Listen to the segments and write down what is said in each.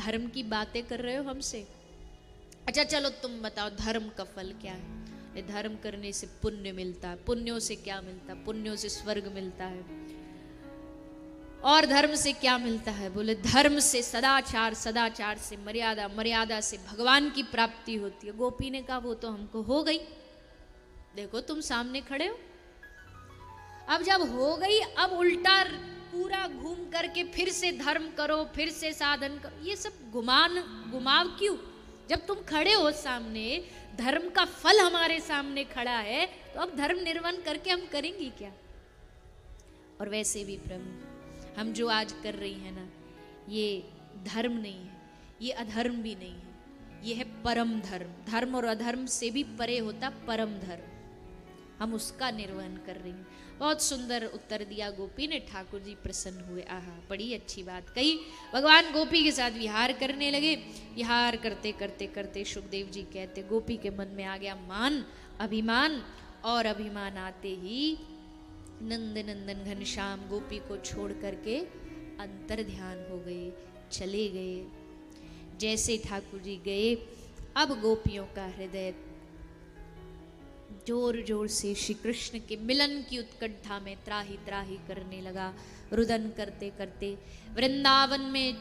धर्म की बातें कर रहे हो हमसे। अच्छा चलो तुम बताओ धर्म का फल क्या है? धर्म करने से पुण्य मिलता है। पुण्यों से क्या मिलता है? पुण्यों से स्वर्ग मिलता है। और धर्म से क्या मिलता है? बोले धर्म से सदाचार, सदाचार से मर्यादा, मर्यादा से भगवान की प्राप्ति होती है। गोपी ने कहा वो तो हमको हो गई, देखो तुम सामने खड़े हो। अब जब हो गई, अब उल्टा पूरा घूम करके फिर से धर्म करो, फिर से साधन करो, ये सब घुमाव क्यों? जब तुम खड़े हो सामने, धर्म का फल हमारे सामने खड़ा है, तो अब धर्म निर्वहन करके हम करेंगे क्या? और वैसे भी प्रभु, हम जो आज कर रही है ना, ये धर्म नहीं है, ये अधर्म भी नहीं है, ये है परम धर्म। धर्म और अधर्म से भी परे होता परम धर्म, हम उसका निर्वहन कर रही हैं। बहुत सुंदर उत्तर दिया गोपी ने, ठाकुर जी प्रसन्न हुए। आहा, बड़ी अच्छी बात कही। भगवान गोपी के साथ विहार करने लगे। विहार करते करते करते सुखदेव जी कहते, गोपी के मन में आ गया मान, अभिमान, और अभिमान आते ही नंद नंदन घनश्याम गोपी को छोड़ करके अंतर ध्यान हो गए, चले गए। जैसे ठाकुर जी गए, अब गोपियों का हृदय जोर जोर से श्री कृष्ण के मिलन की उत्कंठा में त्राही त्राही करने लगा। रुदन करते करते वृंदावन में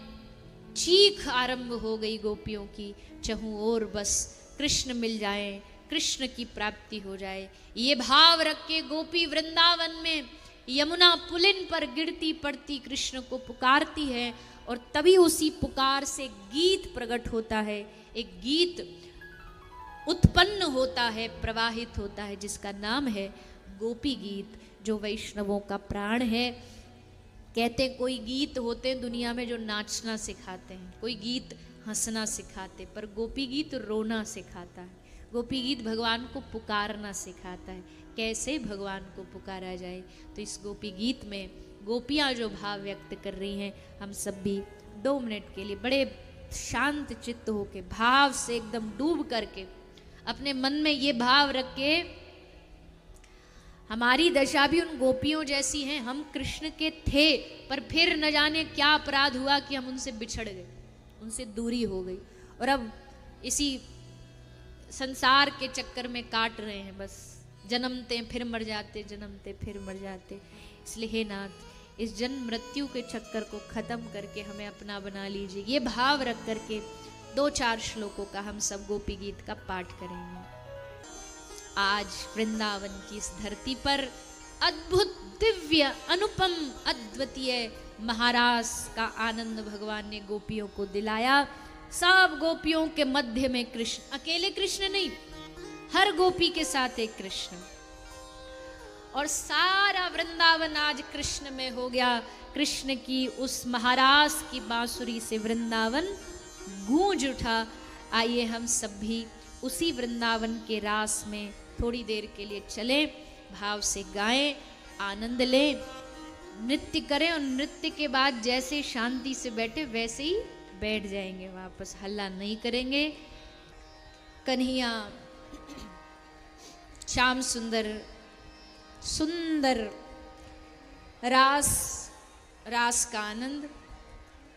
चीख आरंभ हो गई गोपियों की, चहु ओर बस कृष्ण मिल जाए, कृष्ण की प्राप्ति हो जाए। ये भाव रख के गोपी वृंदावन में यमुना पुलिन पर गिरती पड़ती कृष्ण को पुकारती है, और तभी उसी पुकार से गीत प्रकट होता है, एक गीत उत्पन्न होता है, प्रवाहित होता है, जिसका नाम है गोपी गीत, जो वैष्णवों का प्राण है। कहते कोई गीत होते हैं दुनिया में जो नाचना सिखाते हैं, कोई गीत हंसना सिखाते, पर गोपी गीत रोना सिखाता है। गोपी गीत भगवान को पुकारना सिखाता है, कैसे भगवान को पुकारा जाए। तो इस गोपी गीत में गोपियाँ जो भाव व्यक्त कर रही हैं, हम सब भी 2 मिनट के लिए बड़े शांत चित्त होके, भाव से एकदम डूब करके, अपने मन में ये भाव रख के, हमारी दशा भी उन गोपियों जैसी है। हम कृष्ण के थे, पर फिर न जाने क्या अपराध हुआ कि हम उनसे बिछड़ गए, उनसे दूरी हो गई, और अब इसी संसार के चक्कर में काट रहे हैं। बस जन्मते फिर मर जाते, जन्मते फिर मर जाते। इसलिए हे नाथ, इस जन्म मृत्यु के चक्कर को खत्म करके हमें अपना बना लीजिए। ये भाव रख करके 2-4 श्लोकों का हम सब गोपी गीत का पाठ करेंगे। आज वृंदावन की इस धरती पर अद्भुत, दिव्य, अनुपम, अद्वितीय महारास का आनंद भगवान ने गोपियों को दिलाया। सब गोपियों के मध्य में कृष्ण, अकेले कृष्ण नहीं, हर गोपी के साथ एक कृष्ण, और सारा वृंदावन आज कृष्ण में हो गया। कृष्ण की उस महारास की बांसुरी से वृंदावन गूंज उठा। आइए हम सब भी उसी वृंदावन के रास में थोड़ी देर के लिए चलें, भाव से गाएं, आनंद लें, नृत्य करें, और नृत्य के बाद जैसे शांति से बैठे वैसे ही बैठ जाएंगे, वापस हल्ला नहीं करेंगे। कन्हैया श्याम सुंदर सुंदर रास का आनंद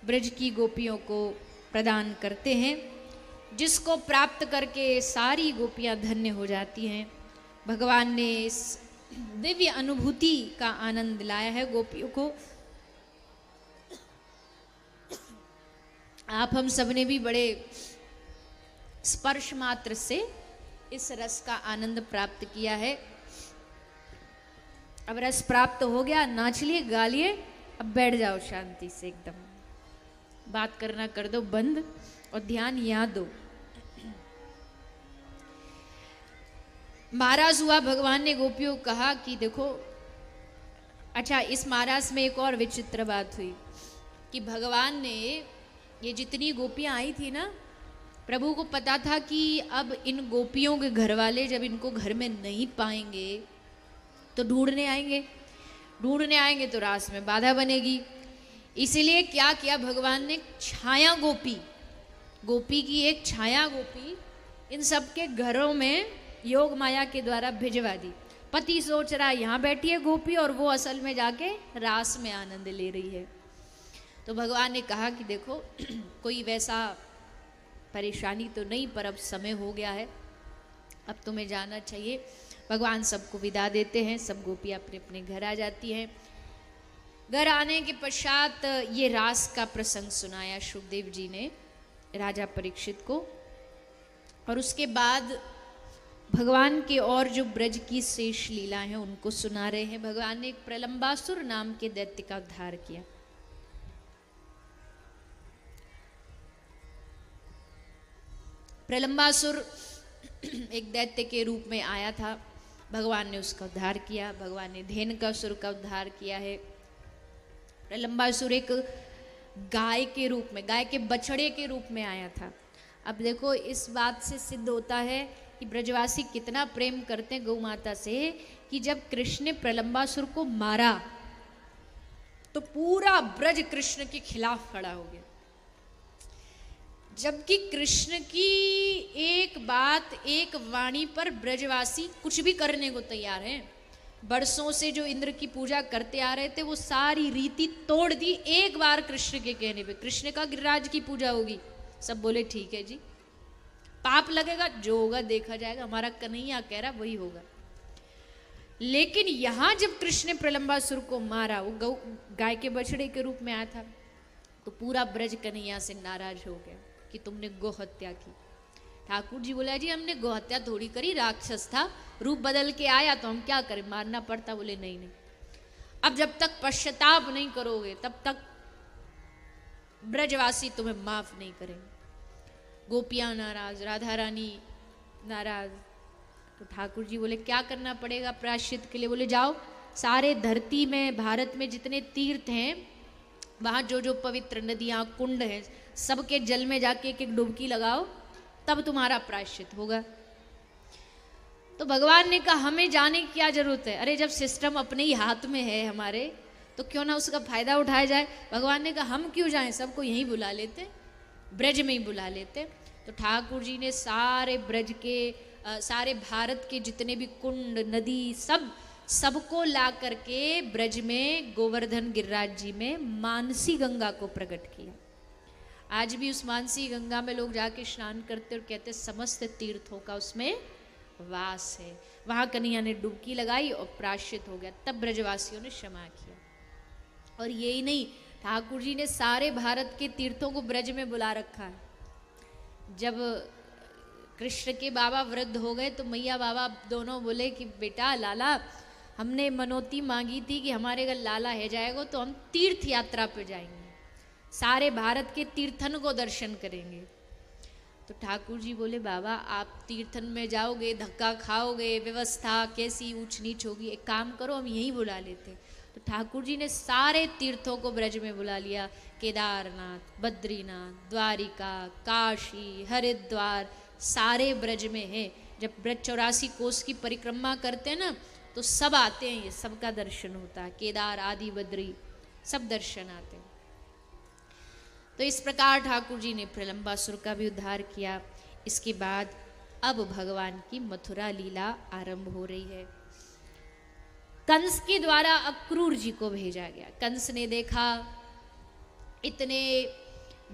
ब्रज की गोपियों को प्रदान करते हैं, जिसको प्राप्त करके सारी गोपियां धन्य हो जाती हैं। भगवान ने इस दिव्य अनुभूति का आनंद लाया है गोपियों को। आप हम सब ने भी बड़े स्पर्श मात्र से इस रस का आनंद प्राप्त किया है। अब रस प्राप्त हो गया, नाच लिए, गा लिए, अब बैठ जाओ शांति से, एकदम बात करना कर दो बंद, और ध्यान यहाँ दो। महाराज हुआ, भगवान ने गोपियों को कहा कि देखो, अच्छा इस महाराज में एक और विचित्र बात हुई कि भगवान ने ये जितनी गोपियां आई थी ना, प्रभु को पता था कि अब इन गोपियों के घर वाले जब इनको घर में नहीं पाएंगे तो ढूंढने आएंगे तो रास में बाधा बनेगी। इसीलिए क्या किया भगवान ने, छाया गोपी की एक छाया गोपी इन सबके घरों में योग माया के द्वारा भिजवा दी। पति सोच रहा है यहाँ बैठी है गोपी, और वो असल में जाके रास में आनंद ले रही है। तो भगवान ने कहा कि देखो कोई वैसा परेशानी तो नहीं, पर अब समय हो गया है, अब तुम्हें जाना चाहिए। भगवान सबको विदा देते हैं, सब गोपियाँ अपने अपने घर आ जाती हैं। घर आने के पश्चात ये रास का प्रसंग सुनाया शुकदेव जी ने राजा परीक्षित को, और उसके बाद भगवान के और जो ब्रज की शेष लीला है उनको सुना रहे हैं। भगवान ने एक प्रलंबासुर नाम के दैत्य का उद्धार किया। प्रलंबासुर एक दैत्य के रूप में आया था, भगवान ने उसका उद्धार किया। भगवान ने धेनुकासुर का उद्धार किया है। प्रलंबासुर एक गाय के रूप में, गाय के बछड़े के रूप में आया था। अब देखो इस बात से सिद्ध होता है कि ब्रजवासी कितना प्रेम करते हैं गौ माता से, कि जब कृष्ण ने प्रलंबासुर को मारा तो पूरा ब्रज कृष्ण के खिलाफ खड़ा हो गया, जबकि कृष्ण की एक बात, एक वाणी पर ब्रजवासी कुछ भी करने को तैयार हैं। बरसों से जो इंद्र की पूजा करते आ रहे थे वो सारी रीति तोड़ दी एक बार कृष्ण के कहने पे। कृष्ण का गिरिराज की पूजा होगी, सब बोले ठीक है जी, पाप लगेगा, जो होगा देखा जाएगा, हमारा कन्हैया कह रहा वही होगा। लेकिन यहां जब कृष्ण ने प्रलंबासुर को मारा, वो गाय के बछड़े के रूप में आया था, तो पूरा ब्रज कन्हैया से नाराज हो गया कि तुमने गौ हत्या की। ठाकुर जी बोला जी हमने गौ हत्या थोड़ी करी, राक्षस था, रूप बदल के आया तो हम क्या करें, मारना पड़ता। बोले नहीं नहीं, अब जब तक पश्चाताप नहीं करोगे तब तक ब्रजवासी तुम्हें माफ नहीं करेंगे। गोपियां नाराज, राधा रानी नाराज। तो ठाकुर जी बोले क्या करना पड़ेगा प्रायश्चित के लिए। बोले जाओ सारे धरती में, भारत में जितने तीर्थ हैं, वहां जो जो पवित्र नदियां कुंड हैं, सबके जल में जाके एक एक डुबकी लगाओ, तब तुम्हारा प्रायश्चित होगा। तो भगवान ने कहा हमें जाने की क्या जरूरत है, अरे जब सिस्टम अपने ही हाथ में है हमारे, तो क्यों ना उसका फायदा उठाया जाए। भगवान ने कहा हम क्यों जाएं, सबको यहीं बुला लेते, ब्रज में ही बुला लेते। तो ठाकुर जी ने सारे ब्रज के, सारे भारत के जितने भी कुंड नदी सबको ला करके ब्रज में गोवर्धन गिरिराज जी में मानसी गंगा को प्रकट किया। आज भी उस मानसी गंगा में लोग जाके स्नान करते और कहते समस्त तीर्थों का उसमें वास है। वहां कन्हैया ने डुबकी लगाई और प्रायश्चित हो गया, तब ब्रजवासियों ने क्षमा किया। और यही नहीं, ठाकुर जी ने सारे भारत के तीर्थों को ब्रज में बुला रखा है। जब कृष्ण के बाबा वृद्ध हो गए तो मैया बाबा दोनों बोले कि बेटा लाला, हमने मनोती मांगी थी कि हमारे अगर लाला है जाएगा तो हम तीर्थ यात्रा पे जाएंगे, सारे भारत के तीर्थन को दर्शन करेंगे। तो ठाकुर जी बोले बाबा आप तीर्थन में जाओगे, धक्का खाओगे, व्यवस्था कैसी ऊंच नीच होगी, एक काम करो हम यहीं बुला लेते। तो ठाकुर जी ने सारे तीर्थों को ब्रज में बुला लिया। केदारनाथ, बद्रीनाथ, द्वारिका, काशी, हरिद्वार, सारे ब्रज में है। जब ब्रज 84 कोस की परिक्रमा करते हैं ना, तो सब आते हैं, ये सबका दर्शन होता है। केदार आदि बद्री सब दर्शन आते हैं। तो इस प्रकार ठाकुर जी ने प्रलंबासुर का भी उद्धार किया। इसके बाद अब भगवान की मथुरा लीला आरंभ हो रही है। कंस के द्वारा अक्रूर जी को भेजा गया। कंस ने देखा इतने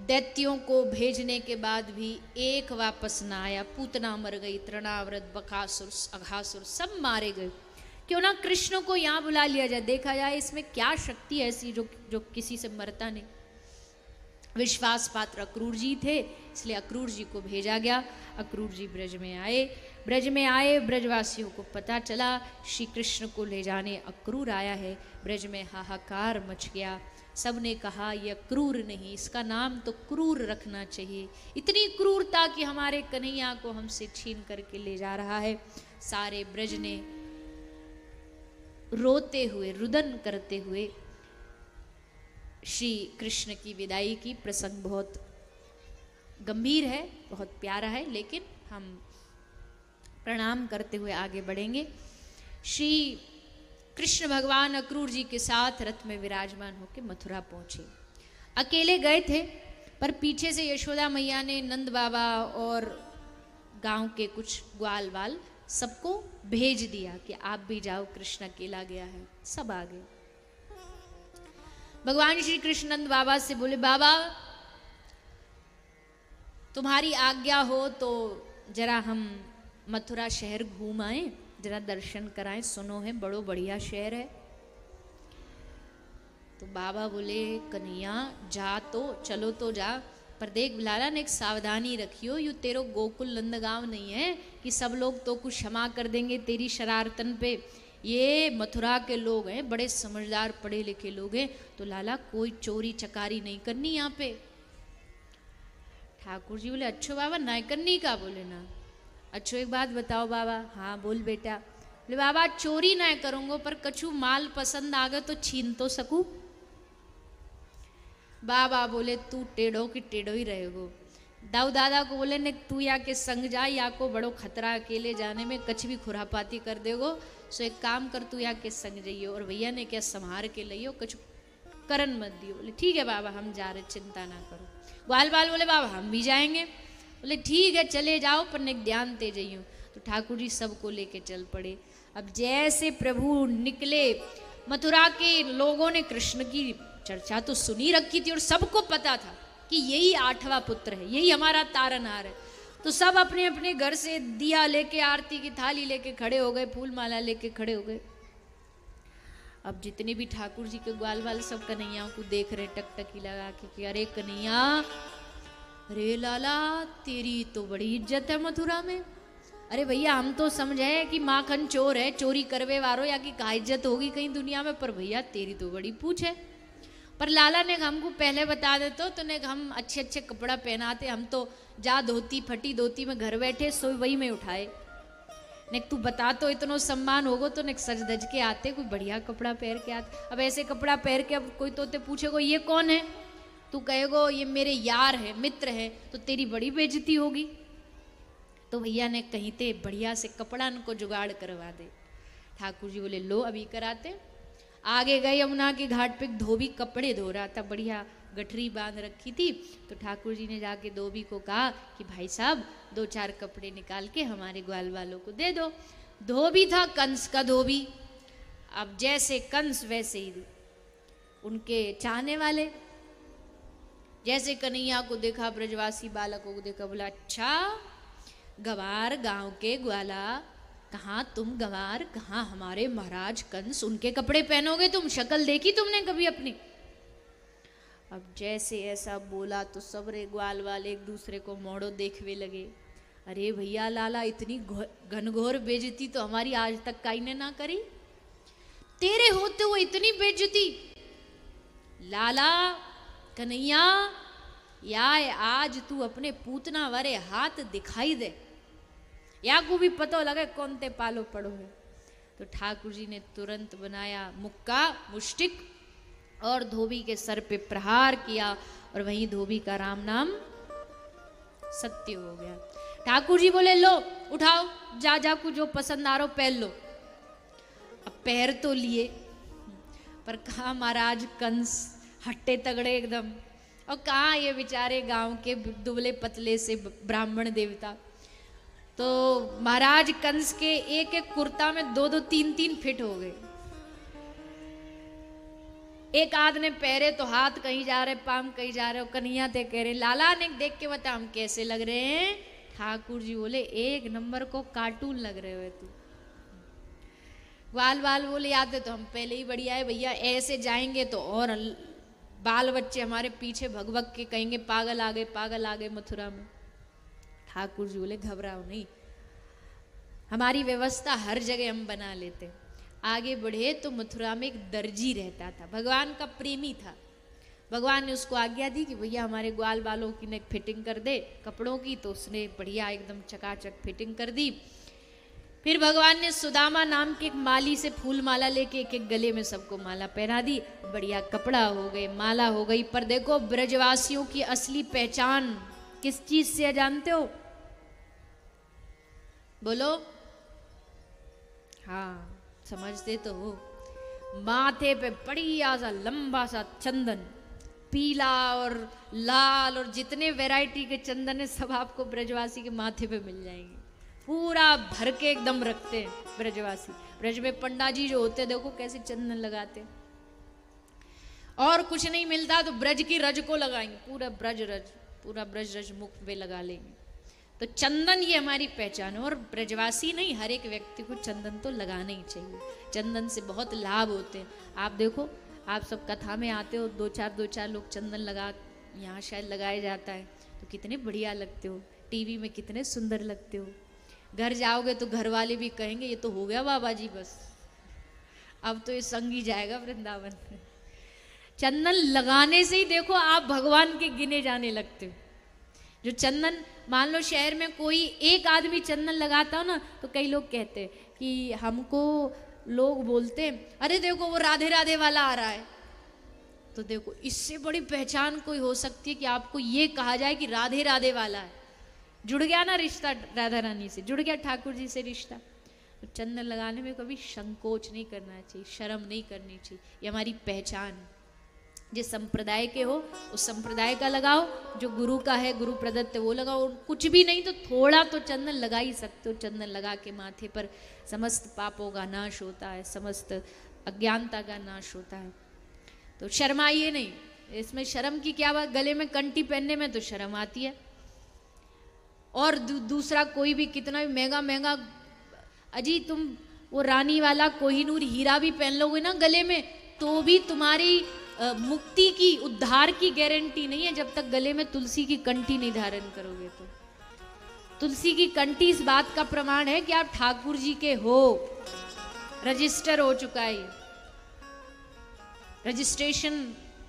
दैत्यों को भेजने के बाद भी एक वापस ना आया। पूतना मर गई, तृणाव्रत, बकासुर, अघासुर सब मारे गए। क्यों ना कृष्ण को यहाँ बुला लिया जाए, देखा जाए इसमें क्या शक्ति ऐसी जो किसी से मरता नहीं। विश्वास पात्र अक्रूर जी थे, इसलिए अक्रूर जी को भेजा गया। अक्रूर जी ब्रज में आए। ब्रजवासियों को पता चला श्री कृष्ण को ले जाने अक्रूर आया है। ब्रज में हाहाकार मच गया। सब ने कहा यह क्रूर नहीं, इसका नाम तो क्रूर रखना चाहिए। इतनी क्रूरता कि हमारे कन्हैया को हमसे छीन करके ले जा रहा है। सारे ब्रज ने रोते हुए, रुदन करते हुए श्री कृष्ण की विदाई की। प्रसंग बहुत गंभीर है, बहुत प्यारा है, लेकिन हम प्रणाम करते हुए आगे बढ़ेंगे। श्री कृष्ण भगवान अक्रूर जी के साथ रथ में विराजमान होकर मथुरा पहुंचे। अकेले गए थे, पर पीछे से यशोदा मैया ने नंद बाबा और गांव के कुछ ग्वाल वाल सबको भेज दिया कि आप भी जाओ, कृष्ण अकेला गया है। सब आ गए। भगवान श्री कृष्णनंद बाबा से बोले, बाबा तुम्हारी आज्ञा हो तो जरा हम मथुरा शहर घूम आए, जरा दर्शन कराएं, सुनो है बड़ो बढ़िया शहर है। तो बाबा बोले, कन्हैया जा तो, चलो तो जा, पर देख लाला ने एक सावधानी रखियो, यू तेरो गोकुल नंदगांव नहीं है कि सब लोग तो कुछ क्षमा कर देंगे तेरी शरारतन पे। ये मथुरा के लोग हैं, बड़े समझदार पढ़े लिखे लोग हैं, तो लाला कोई चोरी चकारी नहीं करनी यहाँ पे। ठाकुर जी बोले, अच्छो बाबा नहीं करनी का? बोले ना। अच्छो एक बात बताओ बाबा। हाँ बोल बेटा। बोले बाबा चोरी ना करूँगो, पर कछु माल पसंद आ गए तो छीन तो सकूँ। बाबा बोले, तू टेढ़ो की टेढ़ो ही रहेगो। दाऊ दादा को बोले ने, तू या के संग जा, या को बड़ो खतरा अकेले जाने में, कछ भी खुरापाती कर देगो, सो एक काम कर तू या के संग जाइयो, और भैया ने क्या संभार के लियो, कछ करन मत दियो। बोले ठीक है बाबा हम जा रहे, चिंता ना करो। ग्वाल बाल बोले, बाबा हम भी जाएंगे। बोले ठीक है चले जाओ, पर ने ध्यान दे जाइयो। तो ठाकुर जी सबको लेके चल पड़े। अब जैसे प्रभु निकले, मथुरा के लोगों ने कृष्ण की चर्चा तो सुनी रखी थी और सबको पता था कि यही 8वां पुत्र है, यही हमारा तारनहार है। तो सब अपने अपने घर से दिया लेके, आरती की थाली लेके खड़े हो गए, फूल माला लेके खड़े हो गए। अब जितने भी ठाकुर जी के ग्वाल वाल सब कन्हैया को देख रहे टकटकी लगा के कि अरे कन्हैया, अरे लाला तेरी तो बड़ी इज्जत है मथुरा में। अरे भैया हम तो समझे कि माखन चोर है, चोरी करवे वारो, या कि का इज्जत होगी कहीं दुनिया में, पर भैया तेरी तो बड़ी पूछ है। पर लाला ने हमको पहले बता दे तो ने हम अच्छे अच्छे कपड़ा पहनाते, हम तो जा धोती फटी धोती में घर बैठे सोई वही में उठाए। ने तू बता तो इतना सम्मान होगो तो ने सज धज के आते, कोई बढ़िया कपड़ा पहन के आते। अब ऐसे कपड़ा पहन के अब कोई तोते पूछेगो ये कौन है, तू कहेगो ये मेरे यार है मित्र है, तो तेरी बड़ी बेइज्जती होगी। तो भैया ने कहीं ते बढ़िया से कपड़ा को जुगाड़ करवा दे। ठाकुर जी बोले लो अभी कराते। आगे गए यमुना के घाट पे धोबी कपड़े धो रहा था, बढ़िया गठरी बांध रखी थी। तो ठाकुर जी ने जाके धोबी को कहा कि भाई साहब 2-4 कपड़े निकाल के हमारे ग्वाल वालों को दे दो। धोबी था कंस का धोबी। अब जैसे कंस वैसे ही उनके चाहने वाले। जैसे कन्हैया को देखा, ब्रजवासी बालकों को देखा, बोला अच्छा गवार गांव के ग्वाला, कहाँ तुम गवार, कहाँ हमारे महाराज कंस, उनके कपड़े पहनोगे तुम? शक्ल देखी तुमने कभी अपनी? अब जैसे ऐसा बोला तो सबरे ग्वाल वाले एक दूसरे को मोड़ो देखवे लगे। अरे भैया लाला इतनी घनघोर बेइज्जती तो हमारी आज तक काई ने ना करी, तेरे होते हुए इतनी बेइज्जती। लाला कन्हैया या आज तू अपने पूतना वारे हाथ दिखाई दे, या को भी पता लगे कौन ते पालो पड़ो है। तो ठाकुर जी ने तुरंत बनाया मुक्का मुष्टिक और धोबी के सर पे प्रहार किया, और वहीं धोबी का राम नाम सत्य हो गया। ठाकुर जी बोले लो उठाओ, जा जा को जो पसंद आ रहा हो पहन लो। अब पहर तो लिए, पर कहाँ महाराज कंस हट्टे तगड़े एकदम, और कहाँ ये बेचारे गांव के दुबले पतले से ब्राह्मण देवता। तो महाराज कंस के एक एक कुर्ता में 2-2 3-3 फिट हो गए। एक आध ने पहरे तो हाथ कहीं जा रहे, पाम कहीं जा रहे, कन्हैया ते कह रहे लाला ने देख के बता हम कैसे लग रहे हैं। ठाकुर जी बोले एक नंबर को कार्टून लग रहे हो तू। बाल बाल बोले याद है तो हम पहले ही बढ़िया है भैया, ऐसे जाएंगे तो और बाल बच्चे हमारे पीछे भग भग के कहेंगे पागल आ गए मथुरा में। ठाकुर जी बोले घबराओ नहीं, हमारी व्यवस्था हर जगह हम बना लेते। आगे बढ़े तो मथुरा में एक दर्जी रहता था, भगवान का प्रेमी था। भगवान ने उसको आज्ञा दी कि भैया हमारे ग्वाल बालों की ने फिटिंग कर दे कपड़ों की, तो उसने बढ़िया एकदम चकाचक फिटिंग कर दी। फिर भगवान ने सुदामा नाम के एक माली से फूल माला लेके एक एक गले में सबको माला पहना दी। बढ़िया कपड़ा हो गए, माला हो गई। पर देखो ब्रजवासियों की असली पहचान किस चीज से जानते हो? बोलो। हाँ समझते तो हो। माथे पे बढ़िया सा लंबा सा चंदन, पीला और लाल और जितने वैरायटी के चंदन है सब आपको ब्रजवासी के माथे पे मिल जाएंगे। पूरा भर के एकदम रखते हैं ब्रजवासी। ब्रज में पंडा जी जो होते देखो कैसे चंदन लगाते। और कुछ नहीं मिलता तो ब्रज की रज को लगाएंगे, पूरा ब्रज रज मुख पे लगा लेंगे। तो चंदन ये हमारी पहचान है। और ब्रजवासी नहीं, हर एक व्यक्ति को चंदन तो लगाना ही चाहिए। चंदन से बहुत लाभ होते हैं। आप देखो, आप सब कथा में आते हो, दो चार लोग चंदन लगा, यहाँ शायद लगाया जाता है, तो कितने बढ़िया लगते हो, टीवी में कितने सुंदर लगते हो। घर जाओगे तो घर वाले भी कहेंगे ये तो हो गया बाबा जी, बस अब तो ये संग ही जाएगा वृंदावन में। चंदन लगाने से ही देखो आप भगवान के गिने जाने लगते हो। जो चंदन, मान लो शहर में कोई एक आदमी चंदन लगाता हो ना, तो कई लोग कहते हैं कि हमको लोग बोलते हैं अरे देखो वो राधे राधे वाला आ रहा है। तो देखो इससे बड़ी पहचान कोई हो सकती है कि आपको ये कहा जाए कि राधे राधे वाला है। जुड़ गया ना रिश्ता राधा रानी से, जुड़ गया ठाकुर जी से रिश्ता। तो चंदन लगाने में कभी संकोच नहीं करना चाहिए, शर्म नहीं करनी चाहिए। ये हमारी पहचान है। जिस संप्रदाय के हो उस संप्रदाय का लगाओ, जो गुरु का है, गुरु प्रदत्त वो लगाओ। कुछ भी नहीं तो थोड़ा तो चंदन लगा ही सकते हो। चंदन लगा के माथे पर समस्त पापों का नाश होता है, समस्त अज्ञानता का नाश होता है। तो शर्माइए नहीं, इसमें शर्म की क्या बात। गले में कंठी पहनने में तो शर्म आती है। और दूसरा कोई भी कितना भी महंगा महंगा, अजी तुम वो रानी वाला कोहिनूर हीरा भी पहन लोगे ना गले में, तो भी तुम्हारी मुक्ति की, उद्धार की गारंटी नहीं है जब तक गले में तुलसी की कंठी नहीं धारण करोगे। तो तुलसी की कंठी इस बात का प्रमाण है कि आप ठाकुर जी के हो, रजिस्टर हो चुका है, रजिस्ट्रेशन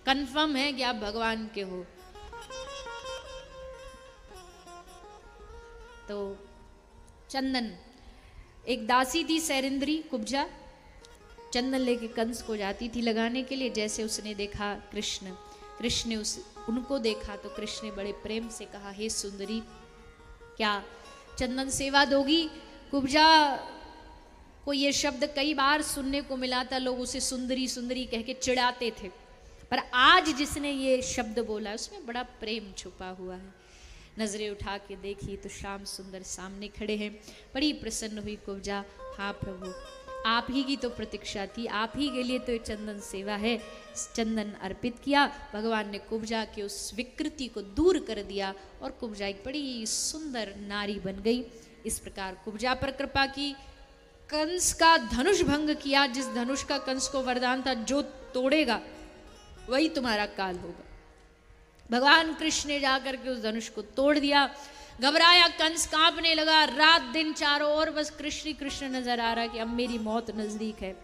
कंफर्म है कि आप भगवान के हो। तो चंदन, एक दासी थी सैरिंद्री कुब्जा, चंदन लेके कंस को जाती थी लगाने के लिए। जैसे उसने देखा कृष्ण ने उनको देखा तो कृष्ण ने बड़े प्रेम से कहा, हे सुंदरी क्या चंदन सेवा दोगी। कुब्जा को ये शब्द कई बार सुनने को मिला था, लोग उसे सुंदरी सुंदरी कह के चिढ़ाते थे, पर आज जिसने ये शब्द बोला उसमें बड़ा प्रेम छुपा हुआ है। नजरें उठा के देखी तो श्याम सुंदर सामने खड़े हैं। बड़ी प्रसन्न हुई कुब्जा, हाँ प्रभु आप ही की तो प्रतीक्षा थी, आप ही के लिए तो ये चंदन सेवा है। चंदन अर्पित किया, भगवान ने कुब्जा की उस विकृति को दूर कर दिया और कुब्जा एक बड़ी सुंदर नारी बन गई। इस प्रकार कुब्जा पर कृपा की, कंस का धनुष भंग किया। जिस धनुष का कंस को वरदान था जो तोड़ेगा वही तुम्हारा काल होगा, भगवान कृष्ण ने जाकर के उस धनुष को तोड़ दिया। घबराया कंस, कांपने लगा। रात दिन चारों ओर बस कृष्ण ही कृष्ण नजर आ रहा कि अब मेरी मौत नजदीक है।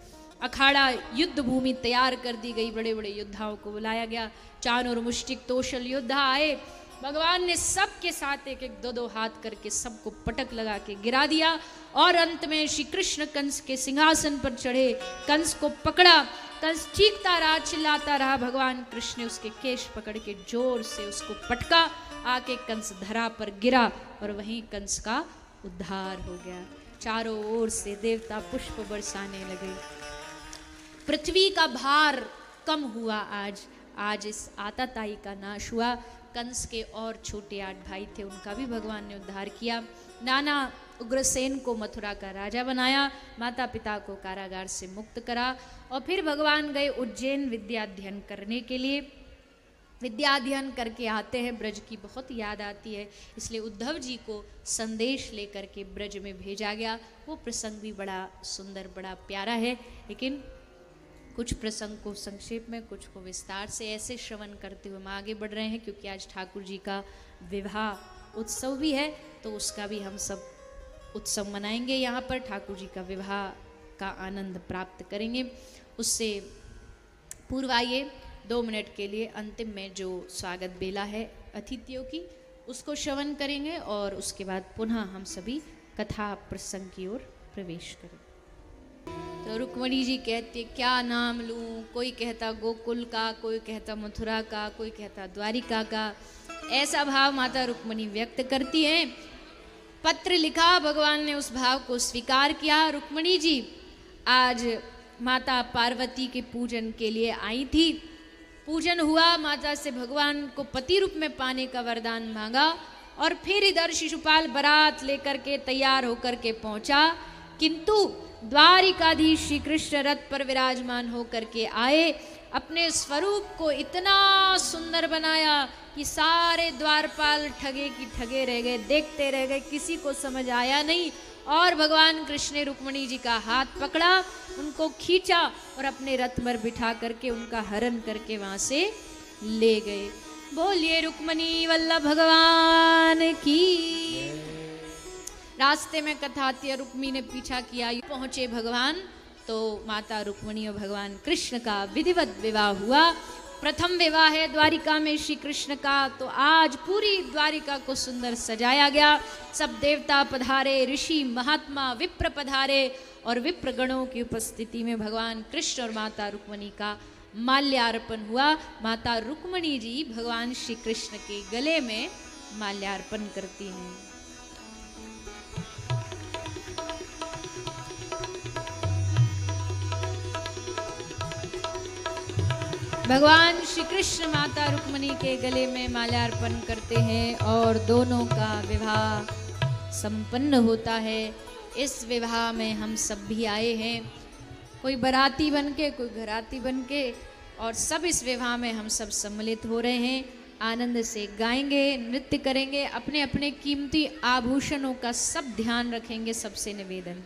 अखाड़ा युद्ध भूमि तैयार कर दी गई, बड़े बड़े योद्धाओं को बुलाया गया। चारों ओर मुष्टिक तोषल योद्धा आए। भगवान ने सबके साथ एक एक दो दो हाथ करके सबको पटक लगा के गिरा दिया। और अंत में श्री कृष्ण कंस के सिंहासन पर चढ़े, कंस को पकड़ा। कंस चीखता रहा, चिल्लाता रहा। भगवान कृष्ण ने उसके केश पकड़ के जोर से उसको पटका। आके कंस धरा पर गिरा और वहीं कंस का उद्धार हो गया। चारों ओर से देवता पुष्प बरसाने लगे। पृथ्वी का भार कम हुआ। आज इस आताताई का नाश हुआ। कंस के और छोटे 8 भाई थे, उनका भी भगवान ने उद्धार किया। नाना उग्रसेन को मथुरा का राजा बनाया, माता पिता को कारागार से मुक्त करा। और फिर भगवान गए उज्जैन विद्या अध्ययन करने के लिए। विद्या अध्ययन करके आते हैं, ब्रज की बहुत याद आती है, इसलिए उद्धव जी को संदेश लेकर के ब्रज में भेजा गया। वो प्रसंग भी बड़ा सुंदर, बड़ा प्यारा है। लेकिन कुछ प्रसंग को संक्षेप में, कुछ को विस्तार से ऐसे श्रवण करते हुए हम आगे बढ़ रहे हैं, क्योंकि आज ठाकुर जी का विवाह उत्सव भी है, तो उसका भी हम सब उत्सव मनाएंगे। यहाँ पर ठाकुर जी का विवाह का आनंद प्राप्त करेंगे। उससे पूर्व आइए 2 मिनट के लिए अंतिम में जो स्वागत बेला है अतिथियों की, उसको श्रवण करेंगे और उसके बाद पुनः हम सभी कथा प्रसंग की ओर प्रवेश करें। तो रुक्मणी जी कहते क्या नाम लूं, कोई कहता गोकुल का, कोई कहता मथुरा का, कोई कहता द्वारिका का। ऐसा भाव माता रुक्मणी व्यक्त करती हैं। पत्र लिखा, भगवान ने उस भाव को स्वीकार किया। रुक्मणी जी आज माता पार्वती के पूजन के लिए आई थी। पूजन हुआ, माता से भगवान को पति रूप में पाने का वरदान मांगा और फिर इधर शिशुपाल बारात लेकर के तैयार होकर के पहुंचा। किंतु द्वारिकाधीश श्री कृष्ण रथ पर विराजमान होकर के आए। अपने स्वरूप को इतना सुंदर बनाया कि सारे द्वारपाल ठगे की ठगे रह गए, देखते रह गए, किसी को समझ आया नहीं। और भगवान कृष्ण ने रुक्मिणी जी का हाथ पकड़ा, उनको खींचा और अपने रथ पर बिठा करके उनका हरण करके वहां से ले गए। बोलिए रुक्मिणी वल्लभ भगवान की। रास्ते में कथा आती है, रुक्मिणी ने पीछा किया, पहुंचे भगवान तो माता रुक्मिणी और भगवान कृष्ण का विधिवत विवाह हुआ। प्रथम विवाह है द्वारिका में श्री कृष्ण का, तो आज पूरी द्वारिका को सुंदर सजाया गया। सब देवता पधारे, ऋषि महात्मा विप्र पधारे और विप्र गणों की उपस्थिति में भगवान कृष्ण और माता रुक्मिणी का माल्यार्पण हुआ। माता रुक्मिणी जी भगवान श्री कृष्ण के गले में माल्यार्पण करती हैं। भगवान श्री कृष्ण माता रुक्मिणी के गले में माल्यार्पण करते हैं और दोनों का विवाह संपन्न होता है। इस विवाह में हम सब भी आए हैं, कोई बाराती बन के, कोई घराती बन के, और सब इस विवाह में हम सब सम्मिलित हो रहे हैं। आनंद से गाएंगे, नृत्य करेंगे, अपने अपने कीमती आभूषणों का सब ध्यान रखेंगे। सबसे निवेदन।